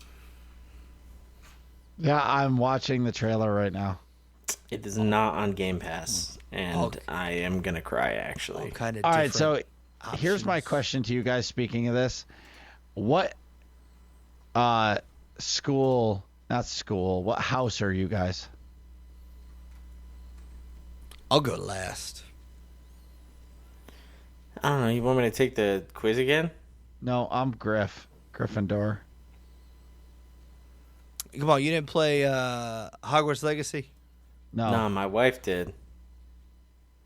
Yeah, I'm watching the trailer right now. It is not on Game Pass, and Oh. I am gonna cry actually. All kind of All right, different so here's my options. question to you guys. Speaking of this, what what house are you guys? I'll go last. I don't know. You want me to take the quiz again? No, I'm Gryffindor. Come on, you didn't play Hogwarts Legacy? No. No, my wife did.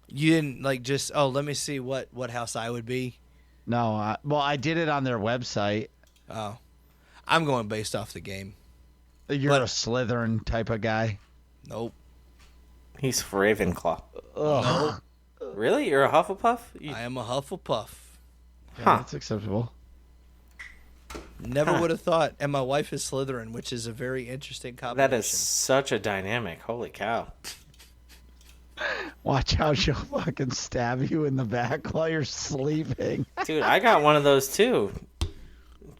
You didn't like just let me see what house I would be. No, I did it on their website. Oh, I'm going based off the game. You're But- a Slytherin type of guy. Nope. He's Ravenclaw. Ugh. Really? You're a Hufflepuff? I am a Hufflepuff. Yeah, Huh. that's acceptable. Never would have thought. And my wife is Slytherin, which is a very interesting combination. That is such a dynamic. Holy cow. Watch out, she'll fucking stab you in the back while you're sleeping. Dude, I got one of those too.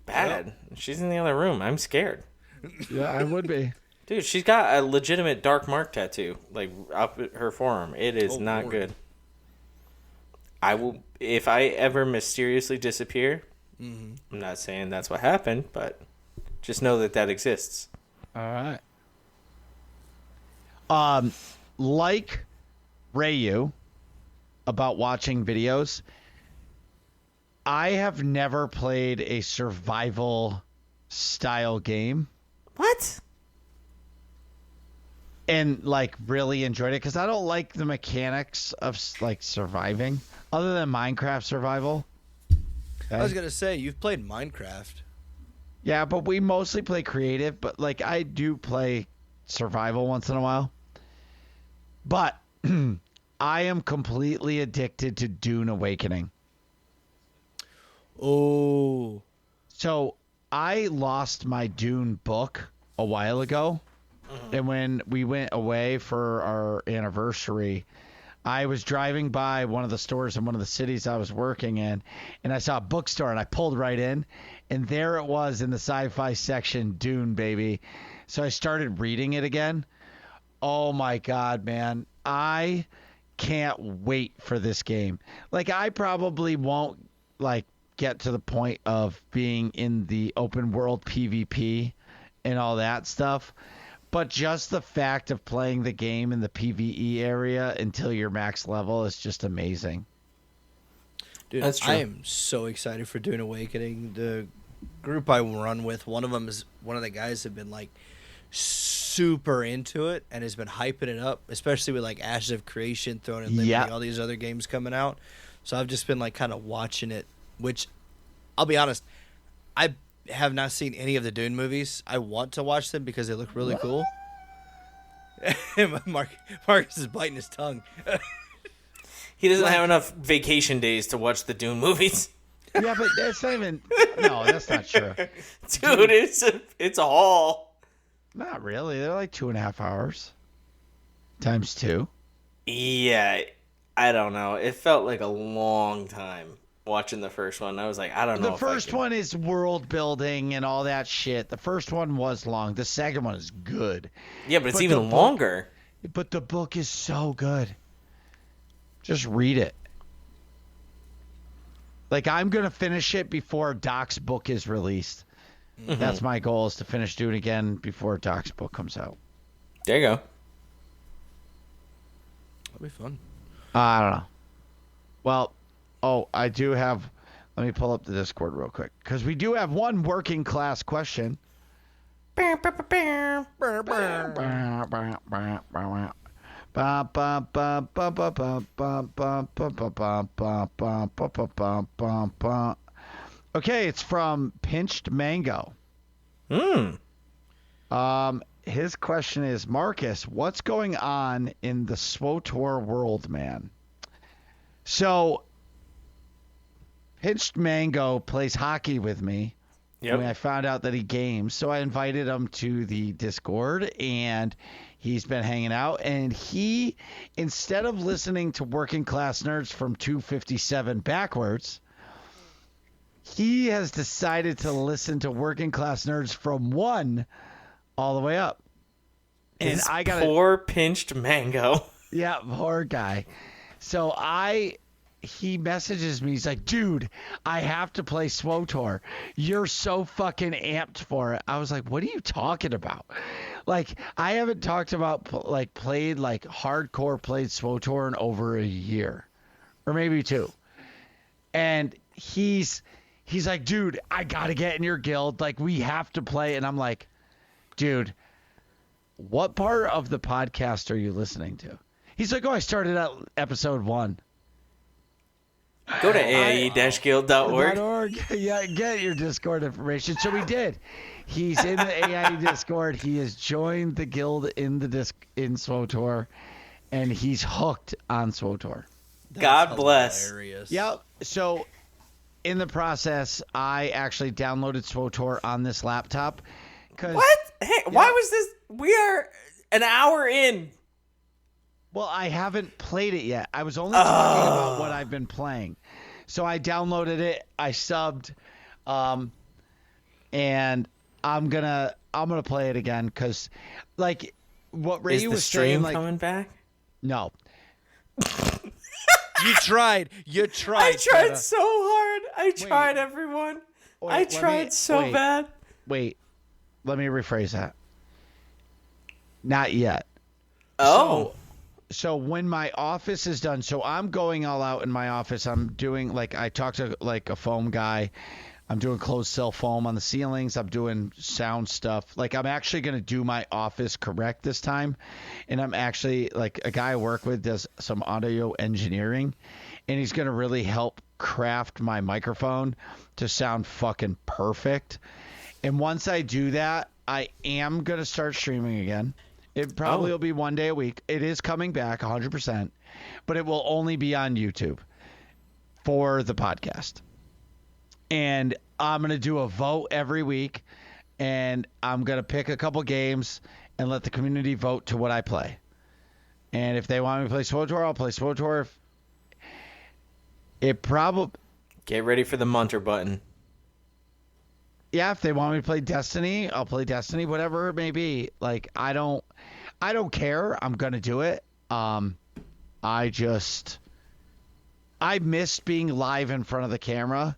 Bad. She's in the other room. I'm scared. Yeah, I would be. Dude, she's got a legitimate dark mark tattoo, like up at her forearm. It is Oh, not Lord. good. I will, if I ever mysteriously disappear, I'm not saying that's what happened, but just know that exists. All right. Like Rayu about watching videos, I have never played a survival style game What? and like really enjoyed it because I don't like the mechanics of like surviving other than Minecraft survival. I was gonna say you've played Minecraft. Yeah, but we mostly play creative, but like I do play survival once in a while. But I am completely addicted to Dune Awakening. Oh, So I lost my Dune book a while ago. And when we went away for our anniversary, I was driving by one of the stores in one of the cities I was working in, and I saw a bookstore, and I pulled right in, and there it was in the sci-fi section, Dune, baby. So I started reading it again. Oh my God, man. I can't wait for this game. Like, I probably won't, like, get to the point of being in the open world PvP and all that stuff. But just the fact of playing the game in the PvE area until you're max level is just amazing. dude, That's true. I am so excited for Dune Awakening. The group I run with, one of the guys have been like super into it and has been hyping it up, especially with like Ashes of Creation, Throne and Liberty, Yeah. all these other games coming out. So I've just been like kind of watching it, which I'll be honest, I have not seen any of the Dune movies. I want to watch them because they look really cool. Marcus is biting his tongue. He doesn't have enough vacation days to watch the Dune movies. Yeah, but that's not even. No, that's not true. Dude, it's a haul. Not really. They're like 2.5 hours times 2. Yeah, I don't know. It felt like a long time watching the first one. I was like, I don't know. The first one is world building and all that shit. The first one was long. The second one is good. Yeah, but it's But even the book- longer. But the book is so good. Just read it. Like, I'm going to finish it before Doc's book is released. That's my goal, is to finish Dune again before Doc's book comes out. There you go. That'll be fun. I don't know. Well, I do have... Let me pull up the Discord real quick. Because we do have one working class question. Okay, it's from Pinched Mango. His question is, Marcus, what's going on in the SWTOR world, man? So, Pinched Mango plays hockey with me. Yep. I found out that he games, so I invited him to the Discord, and he's been hanging out. And he, instead of listening to Working Class Nerds from 257 backwards, he has decided to listen to Working Class Nerds from 1 all the way up. And His I got poor pinched mango. Yeah, poor guy. So he messages me. He's like, dude, I have to play SWOTOR. You're so fucking amped for it. I was like, what are you talking about? Like, I haven't talked about, played hardcore played SWOTOR in over a year. Or maybe 2. And he's like, dude, I got to get in your guild. Like, we have to play. And I'm like, dude, what part of the podcast are you listening to? He's like, oh, I started at episode 1. Go to aie-guild.org. Yeah, get your Discord information. So we did. He's in the AIE Discord. He has joined the guild in SWOTOR, and he's hooked on SWOTOR. God bless. Hilarious. Yep. So in the process, I actually downloaded SWOTOR on this laptop. What? Hey, why was this? We are an hour in. Well, I haven't played it yet. I was only talking about what I've been playing. So I downloaded it, I subbed, and I'm gonna play it again because, like, what Ray Is the was stream saying, coming back? No. You tried. I tried so hard. I tried, everyone. I tried so bad. Wait, let me rephrase that. Not yet. Oh. So when my office is done, so I'm going all out in my office. I'm doing, I talked to a foam guy. I'm doing closed cell foam on the ceilings. I'm doing sound stuff. I'm actually going to do my office correct this time. And I'm actually, a guy I work with does some audio engineering. And he's going to really help craft my microphone to sound fucking perfect. And once I do that, I am going to start streaming again. It probably will be 1 day a week. It is coming back 100%, but it will only be on YouTube for the podcast. And I'm going to do a vote every week, and I'm going to pick a couple games and let the community vote to what I play. And if they want me to play SWOTOR, I'll play SWOTOR. Get ready for the Munter button. Yeah, if they want me to play Destiny, I'll play Destiny, whatever it may be. I don't care. I'm going to do it. I miss being live in front of the camera,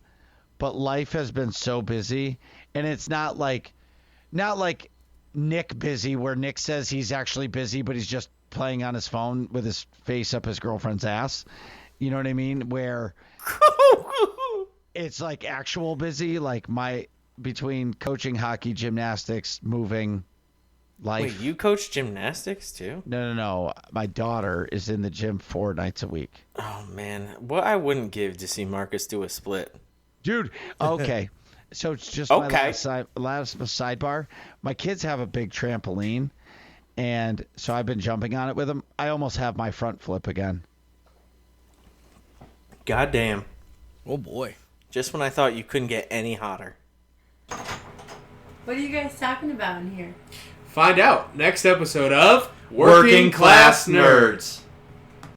but life has been so busy, and it's not like Nick busy, where Nick says he's actually busy, but he's just playing on his phone with his face up his girlfriend's ass. You know what I mean? Where it's actual busy, between coaching hockey, gymnastics, moving, life. Wait, you coach gymnastics too? No. My daughter is in the gym 4 nights a week. Oh, man. What I wouldn't give to see Marcus do a split. Dude, okay. So it's just my last sidebar. My kids have a big trampoline, and so I've been jumping on it with them. I almost have my front flip again. Goddamn. Oh, boy. Just when I thought you couldn't get any hotter. What are you guys talking about in here? Find out next episode of Working Class Nerds.